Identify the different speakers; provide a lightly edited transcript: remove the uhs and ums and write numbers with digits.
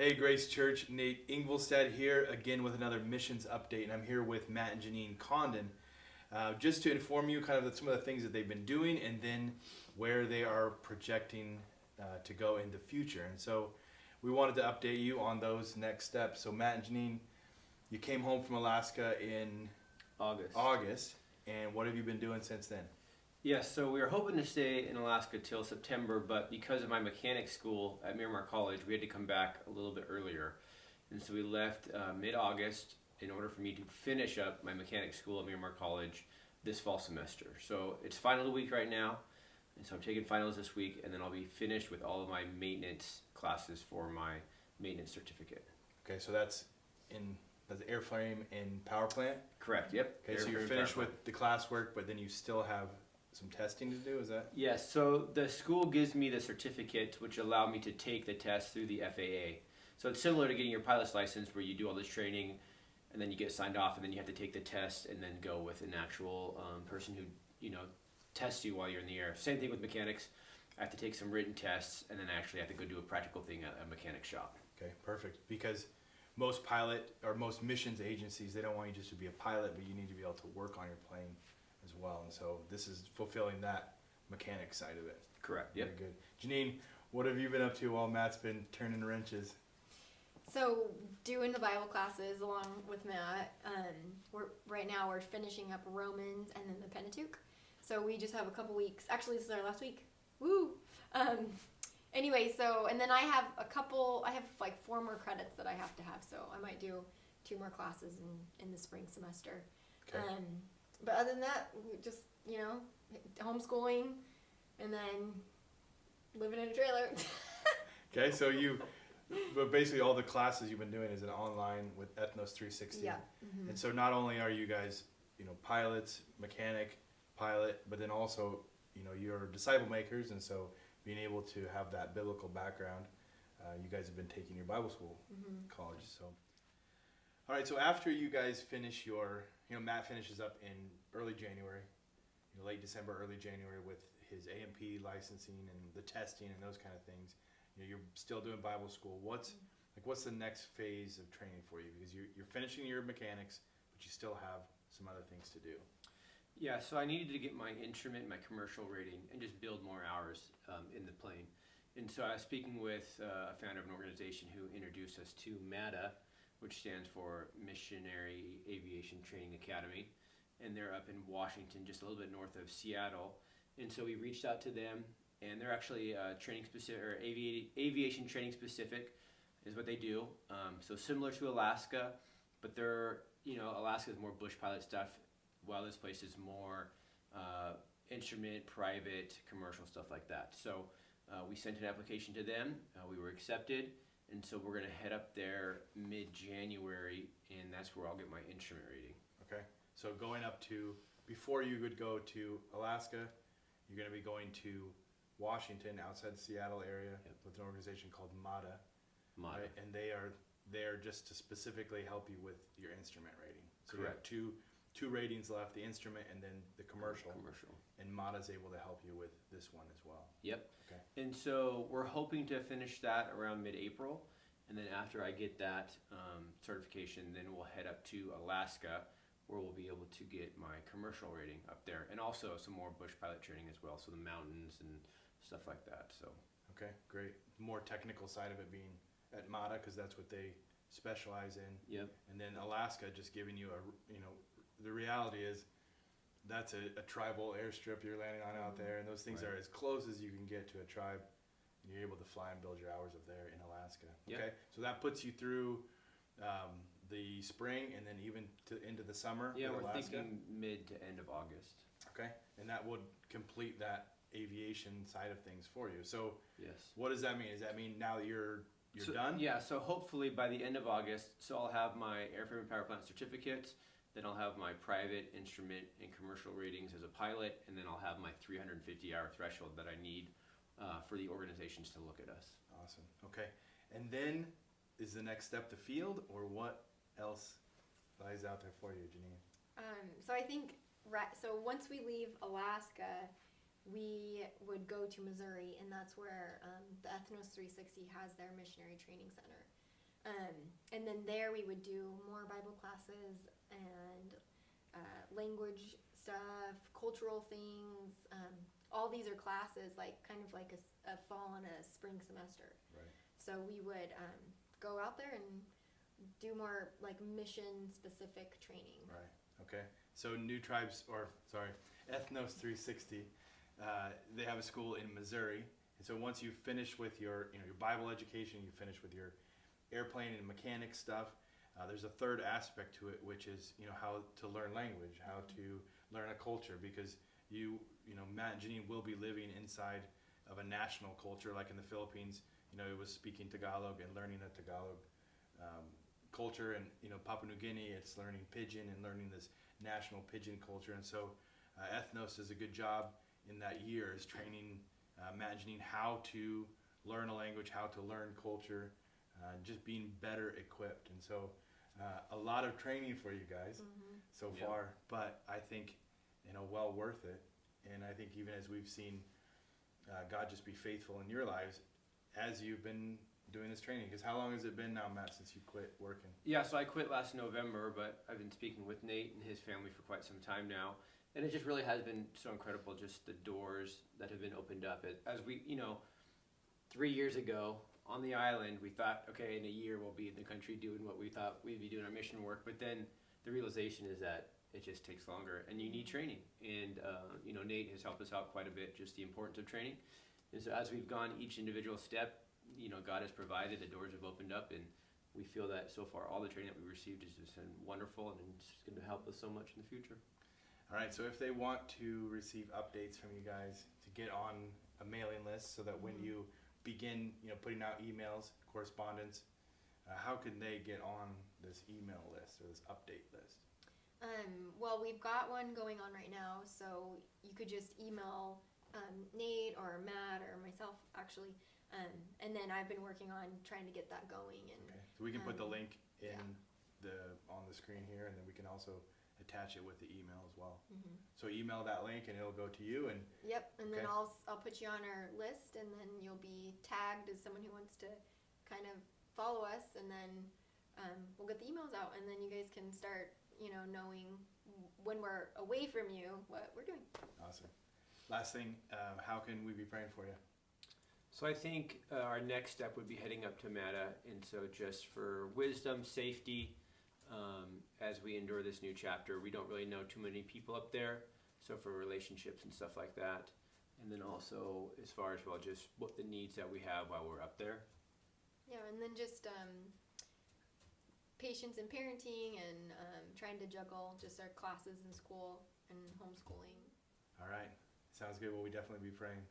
Speaker 1: Hey, Grace Church, Nate Ingolstad here again with another missions update, and I'm here with Matt and Jeannine Condon, just to inform you kind of some of the things that they've been doing and then where they are projecting to go in the future. And so we wanted to update you on those next steps. So Matt and Jeannine, you came home from Alaska in August, and what have you been doing since then?
Speaker 2: Yes, so we were hoping to stay in Alaska till September, but because of my mechanics school at Miramar College, we had to come back a little bit earlier. And so we left mid-August in order for me to finish up my mechanics school at Miramar College this fall semester. So it's final week right now, and so I'm taking finals this week, and then I'll be finished with all of my maintenance classes for my maintenance certificate.
Speaker 1: Okay, so that's airframe and power plant?
Speaker 2: Correct, yep.
Speaker 1: Okay, so you're finished with the classwork, but then you still have some testing to do, is that?
Speaker 2: Yes, so the school gives me the certificates which allow me to take the test through the FAA. So it's similar to getting your pilot's license where you do all this training and then you get signed off and then you have to take the test and then go with an actual person who, tests you while you're in the air. Same thing with mechanics. I have to take some written tests and then I actually have to go do a practical thing at a mechanic shop.
Speaker 1: Okay, perfect. Because most pilot or most missions agencies, they don't want you just to be a pilot, but you need to be able to work on your plane as well, and so this is fulfilling that mechanic side of it.
Speaker 2: Correct. Yep.
Speaker 1: Very good. Jeannine, what have you been up to while Matt's been turning wrenches?
Speaker 3: So doing the Bible classes along with Matt. Right now we're finishing up Romans and then the Pentateuch. So we just have a couple weeks. Actually, this is our last week. Woo! Anyway, and then I have like 4 more credits that I have to have. So I might do 2 more classes in the spring semester.
Speaker 1: Okay.
Speaker 3: But other than that, just, homeschooling and then living in a trailer.
Speaker 1: Okay, so but basically all the classes you've been doing is online with Ethnos 360.
Speaker 3: Yeah.
Speaker 1: Mm-hmm. And so not only are you guys, pilots, mechanic, pilot, but then also, you're disciple makers, and so being able to have that biblical background, you guys have been taking your Bible school college. So, all right, so after you guys finish Matt finishes up in early January, late December, early January with his AMP licensing and the testing and those kind of things. You're still doing Bible school. What's the next phase of training for you? Because you're finishing your mechanics, but you still have some other things to do.
Speaker 2: Yeah, so I needed to get my instrument, my commercial rating, and just build more hours in the plane. And so I was speaking with a founder of an organization who introduced us to MATA, which stands for Missionary Aviation Training Academy, and they're up in Washington, just a little bit north of Seattle. And so we reached out to them, and they're actually training specific, or aviation training specific, is what they do. So similar to Alaska, but Alaska is more bush pilot stuff, while this place is more instrument, private, commercial stuff like that. So we sent an application to them. We were accepted. And so we're going to head up there mid-January, and that's where I'll get my instrument rating.
Speaker 1: Okay. So before you would go to Alaska, you're going to be going to Washington, outside the Seattle area, with an organization called MATA.
Speaker 2: MATA.
Speaker 1: Right? And they are there just to specifically help you with your instrument rating. So
Speaker 2: correct.
Speaker 1: You have two ratings left, the instrument and then the commercial.
Speaker 2: Commercial.
Speaker 1: And MATA's able to help you with this one as well.
Speaker 2: Yep.
Speaker 1: Okay.
Speaker 2: And so we're hoping to finish that around mid-April, and then after I get that certification, then we'll head up to Alaska, where we'll be able to get my commercial rating up there, and also some more bush pilot training as well, so the mountains and stuff like that. So.
Speaker 1: Okay, great. More technical side of it being at MATA, because that's what they specialize in.
Speaker 2: Yep.
Speaker 1: And then Alaska just giving you the reality is that's a tribal airstrip you're landing on out there, and those things
Speaker 2: right.
Speaker 1: are as close as you can get to a tribe, and you're able to fly and build your hours up there in Alaska. Okay, so that puts you through the spring and then even into the summer.
Speaker 2: Yeah, we're
Speaker 1: Alaska.
Speaker 2: thinking mid to end of August.
Speaker 1: Okay, and that would complete that aviation side of things for you. So
Speaker 2: yes.
Speaker 1: What does that mean? Does that mean now that you're done?
Speaker 2: Yeah, so hopefully by the end of August, so I'll have my airframe and power plant certificates, then I'll have my private instrument and commercial ratings as a pilot, and then I'll have my 350-hour threshold that I need for the organizations to look at us.
Speaker 1: Awesome. Okay. And then is the next step the field, or what else lies out there for you, Jeannine?
Speaker 3: So I think, so once we leave Alaska, we would go to Missouri, and that's where the Ethnos 360 has their missionary training center. And then there we would do more Bible classes and language stuff, cultural things. All these are classes, like kind of like a fall and a spring semester.
Speaker 1: Right.
Speaker 3: So we would go out there and do more like mission specific training.
Speaker 1: Right. Okay. So New Tribes, or sorry, Ethnos 360, they have a school in Missouri. And so once you finish with your your Bible education, you finish with your airplane and mechanic stuff. There's a third aspect to it, which is how to learn language, how to learn a culture, because Matt and Jeannine will be living inside of a national culture, like in the Philippines. It was speaking Tagalog and learning a Tagalog culture, and Papua New Guinea, it's learning Pidgin and learning this national Pidgin culture. And so Ethnos does a good job in that year, is training Matt and Jeannine how to learn a language, how to learn culture, just being better equipped. And so a lot of training for you guys so far, but I think well worth it. And I think even as we've seen God just be faithful in your lives as you've been doing this training, because how long has it been now, Matt, since you quit working?
Speaker 2: Yeah, so I quit last November, but I've been speaking with Nate and his family for quite some time now. And it just really has been so incredible, just the doors that have been opened up. As we, 3 years ago on the island, we thought, okay, in a year we'll be in the country doing what we thought we'd be doing our mission work. But then the realization is that it just takes longer and you need training. And, Nate has helped us out quite a bit, just the importance of training. And so as we've gone each individual step, God has provided, the doors have opened up, and we feel that so far all the training that we received has just been wonderful, and it's just going to help us so much in the future.
Speaker 1: All right, so if they want to receive updates from you guys, to get on a mailing list so that when you begin, putting out emails, correspondence, how can they get on this email list or this update list?
Speaker 3: Well, we've got one going on right now, so you could just email Nate or Matt or myself, actually, and then I've been working on trying to get that going. And
Speaker 1: okay, so we can put the link in on the screen here, and then we can also attach it with the email as well. So email that link, and it'll go to you. And
Speaker 3: yep, and then I'll put you on our list, and then you'll be tagged as someone who wants to kind of follow us, and then we'll get the emails out, and then you guys can start knowing when we're away from you what we're doing.
Speaker 1: Awesome. Last thing, how can we be praying for you?
Speaker 2: So I think our next step would be heading up to Mata, and so just for wisdom, safety, as we endure this new chapter. We don't really know too many people up there, so for relationships and stuff like that. And then also as far as just what the needs that we have while we're up there.
Speaker 3: Yeah, and then just patience in parenting and trying to juggle just our classes in school and homeschooling.
Speaker 1: All right. Sounds good. Well, we definitely be praying.